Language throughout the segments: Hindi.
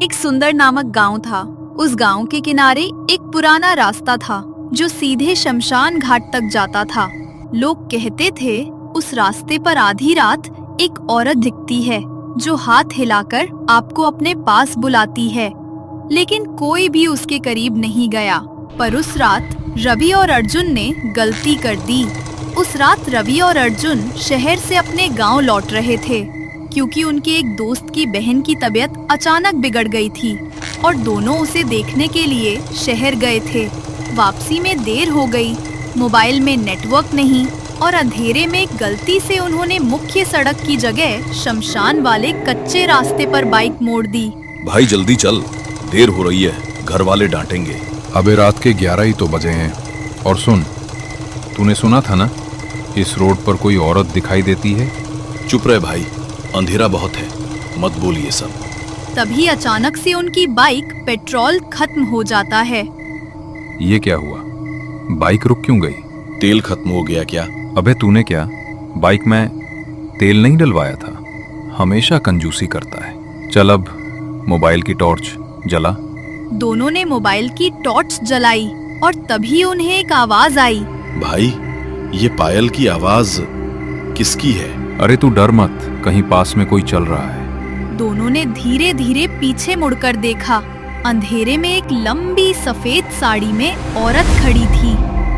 एक सुंदर नामक गांव था। उस गांव के किनारे एक पुराना रास्ता था जो सीधे शमशान घाट तक जाता था। लोग कहते थे उस रास्ते पर आधी रात एक औरत दिखती है जो हाथ हिलाकर आपको अपने पास बुलाती है, लेकिन कोई भी उसके करीब नहीं गया। पर उस रात रवि और अर्जुन ने गलती कर दी। उस रात रवि और अर्जुन शहर से अपने गांव लौट रहे थे क्योंकि उनके एक दोस्त की बहन की तबीयत अचानक बिगड़ गई थी और दोनों उसे देखने के लिए शहर गए थे। वापसी में देर हो गई, मोबाइल में नेटवर्क नहीं और अंधेरे में गलती से उन्होंने मुख्य सड़क की जगह शमशान वाले कच्चे रास्ते पर बाइक मोड़ दी। भाई जल्दी चल, देर हो रही है, घर वाले डांटेंगे। अबे रात के 11 ही तो बजे हैं। और सुन, तूने सुना था ना इस रोड पर कोई औरत दिखाई देती है? चुप रहे भाई, अंधेरा बहुत है, मत बोलिए सब। तभी अचानक से उनकी बाइक पेट्रोल खत्म हो जाता है। ये क्या हुआ? बाइक रुक क्यों गई? तेल खत्म हो गया क्या? अबे तूने क्या बाइक में तेल नहीं डलवाया था? हमेशा कंजूसी करता है। चल अब मोबाइल की टॉर्च जला। दोनों ने मोबाइल की टॉर्च जलाई और तभी उन्हें एक आवाज आई। भाई ये पायल की आवाज किसकी है? अरे तू डर मत, कहीं पास में कोई चल रहा है। दोनों ने धीरे धीरे पीछे मुड़कर देखा। अंधेरे में एक लंबी सफेद साड़ी में औरत खड़ी थी,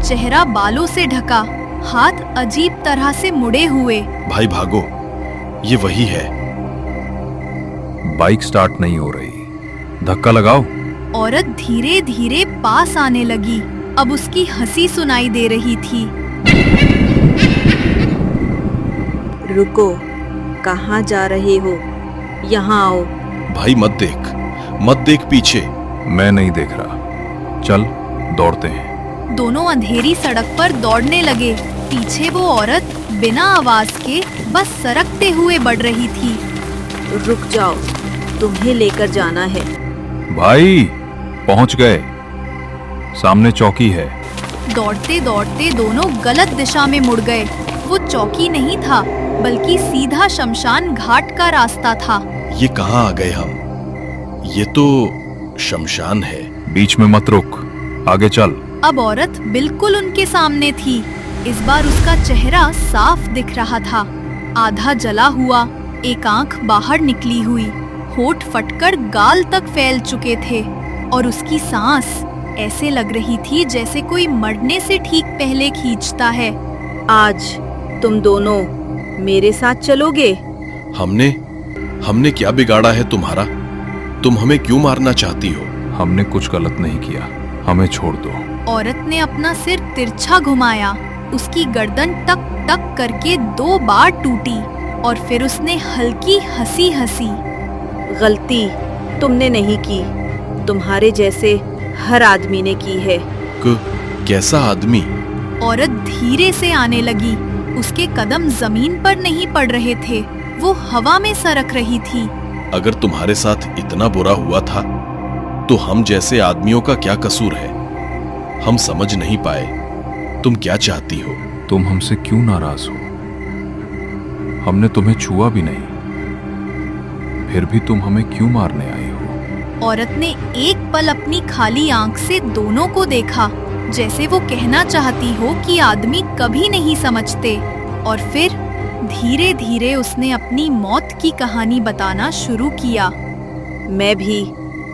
चेहरा बालों से ढका, हाथ अजीब तरह से मुड़े हुए। भाई भागो, ये वही है। बाइक स्टार्ट नहीं हो रही, धक्का लगाओ। औरत धीरे धीरे पास आने लगी। अब उसकी हंसी सुनाई दे रही थी। रुको, कहाँ जा रहे हो? यहाँ आओ। भाई मत देख पीछे। मैं नहीं देख रहा, चल दौड़ते हैं। दोनों अंधेरी सड़क पर दौड़ने लगे। पीछे वो औरत बिना आवाज के बस सरकते हुए बढ़ रही थी। रुक जाओ, तुम्हें लेकर जाना है। भाई पहुंच गए, सामने चौकी है। दौड़ते दौड़ते दोनों गलत दिशा में मुड़ गए। वो चौकी नहीं था, बल्कि सीधा शमशान घाट का रास्ता था। ये कहाँ आ गए हम? ये तो शमशान है। बीच में मत रुक, आगे चल। अब औरत बिल्कुल उनके सामने थी। इस बार उसका चेहरा साफ दिख रहा था, आधा जला हुआ, एक आंख बाहर निकली हुई, होठ फटकर गाल तक फैल चुके थे और उसकी सांस ऐसे लग रही थी जैसे कोई मरने से ठीक पहले खींचता है। आज तुम दोनों मेरे साथ चलोगे? हमने क्या बिगाड़ा है तुम्हारा? तुम हमें क्यों मारना चाहती हो? हमने कुछ गलत नहीं किया, हमें छोड़ दो। औरत ने अपना सिर तिरछा घुमाया। उसकी गर्दन टक टक करके 2 बार टूटी और फिर उसने हल्की हंसी हंसी। गलती तुमने नहीं की, तुम्हारे जैसे हर आदमी ने की है। कैसा आदमी? औरत धीरे से आने लगी। उसके कदम जमीन पर नहीं पड़ रहे थे, वो हवा में सरक रही थी। अगर तुम्हारे साथ इतना बुरा हुआ था तो हम जैसे आदमियों का क्या कसूर है? हम समझ नहीं पाए तुम क्या चाहती हो। तुम हमसे क्यों नाराज हो? हमने तुम्हें छुआ भी नहीं, फिर भी तुम हमें क्यों मारने आई हो? औरत ने एक पल अपनी खाली आंख से दोनों को देखा, जैसे वो कहना चाहती हो कि आदमी कभी नहीं समझते। और फिर धीरे धीरे उसने अपनी मौत की कहानी बताना शुरू किया। मैं भी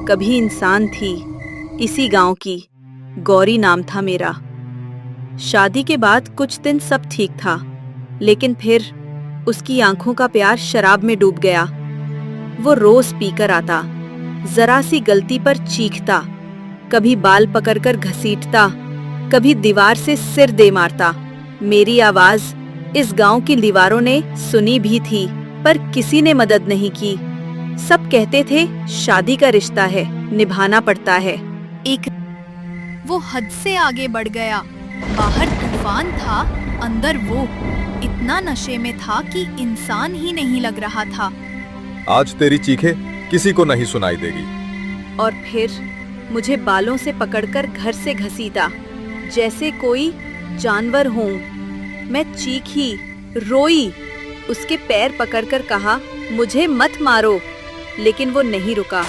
कभी इंसान थी, इसी गांव की। गौरी नाम था मेरा। शादी के बाद कुछ दिन सब ठीक था, लेकिन फिर उसकी आंखों का प्यार शराब में डूब गया। वो रोज पीकर आता, जरा सी गलती पर चीखता, कभी बाल पकड़कर घसीटता, कभी दीवार से सिर दे मारता। मेरी आवाज इस गांव की दीवारों ने सुनी भी थी, पर किसी ने मदद नहीं की। सब कहते थे शादी का रिश्ता है, निभाना पड़ता है। वो हद से आगे बढ़ गया। बाहर तूफान था, अंदर वो इतना नशे में था कि इंसान ही नहीं लग रहा था। आज तेरी चीखें किसी को नहीं सुनाई देगी। और फिर मुझे बालों से पकड़कर घर से घसीटा, जैसे कोई जानवर हूँ। मैं चीखी, रोई, उसके पैर पकड़कर कहा, मुझे मत मारो, लेकिन वो नहीं रुका।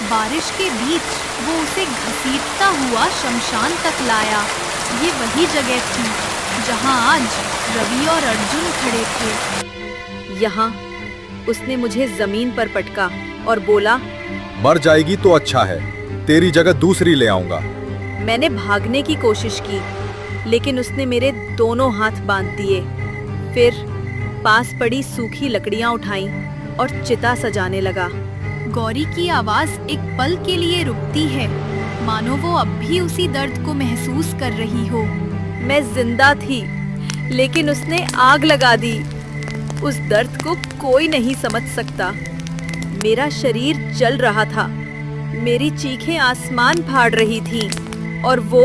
बारिश के बीच वो उसे घसीटता हुआ शमशान तक लाया। ये वही जगह थी जहां आज रवि और अर्जुन खड़े थे। यहाँ उसने मुझे जमीन पर पटका और बोला, मर जाएगी तो अच्छा है, तेरी जगह दूसरी ले आऊंगा। मैंने भागने की कोशिश की, लेकिन उसने मेरे दोनों हाथ बांध दिए। फिर पास पड़ी सूखी लकड़ियां उठाईं और चिता सजाने लगा। गौरी की आवाज एक पल के लिए रुकती है, मानो वो अब भी उसी दर्द को महसूस कर रही हो। मैं जिंदा थी, लेकिन उसने आग लगा दी। उस दर्द को कोई नहीं समझ सकता। मेरा शरीर जल रहा था, मेरी चीखें आसमान फाड़ रही थीं, और वो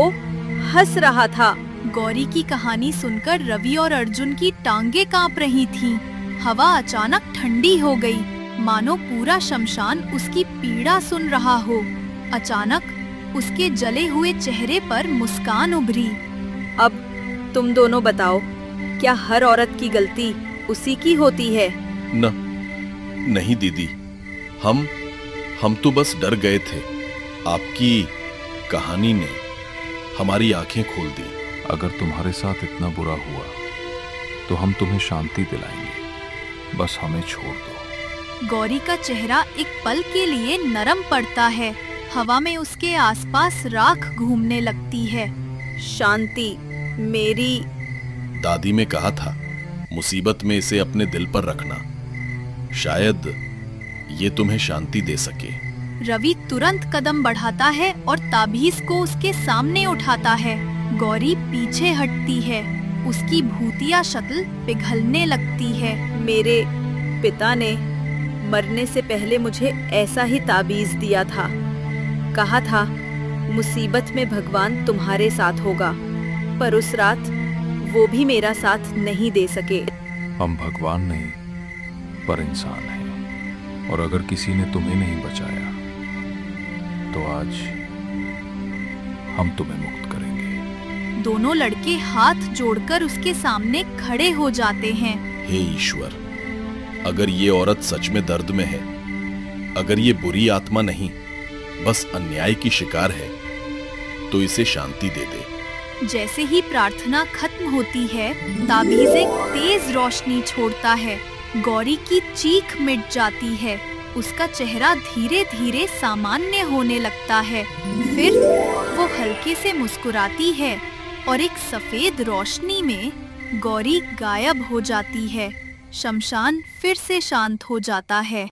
हंस रहा था। गौरी की कहानी सुनकर रवि और अर्जुन की टांगे कांप रही थीं। हवा अचानक ठंडी हो गई, मानो पूरा शमशान उसकी पीड़ा सुन रहा हो। अचानक उसके जले हुए चेहरे पर मुस्कान उभरी। अब तुम दोनों बताओ, क्या हर औरत की गलती उसी की होती है? नहीं दीदी, हम तो बस डर गए थे। आपकी कहानी ने हमारी आंखें खोल दी। अगर तुम्हारे साथ इतना बुरा हुआ तो हम तुम्हें शांति दिलाएंगे, बस हमें छोड़ दो। गौरी का चेहरा एक पल के लिए नरम पड़ता है। हवा में उसके आसपास राख घूमने लगती है। शांति मेरी दादी में कहा था, मुसीबत में इसे अपने दिल पर रखना, शायद ये तुम्हें शांति दे सके। रवि तुरंत कदम बढ़ाता है और ताबीज को उसके सामने उठाता है। गौरी पीछे हटती है, उसकी भूतिया शक्ल पिघलने लगती है। मेरे पिता ने मरने से पहले मुझे ऐसा ही ताबीज दिया था। कहा था, मुसीबत में भगवान तुम्हारे साथ होगा, पर उस रात वो भी मेरा साथ नहीं दे सके। हम भगवान नहीं, पर इंसान हैं, और अगर किसी ने तुम्हें नहीं बचाया तो आज हम तुम्हें मुक्त करेंगे। दोनों लड़के हाथ जोड़कर उसके सामने खड़े हो जाते हैं। हे ईश्वर, अगर ये औरत सच में दर्द में है, अगर ये बुरी आत्मा नहीं, बस अन्याय की शिकार है, तो इसे शांति दे दे। जैसे ही प्रार्थना खत्म होती है, ताबीज एक तेज रोशनी छोड़ता है। गौरी की चीख मिट जाती है, उसका चेहरा धीरे धीरे सामान्य होने लगता है। फिर वो हल्के से मुस्कुराती है और एक सफेद रोशनी में गौरी गायब हो जाती है। शमशान फिर से शांत हो जाता है।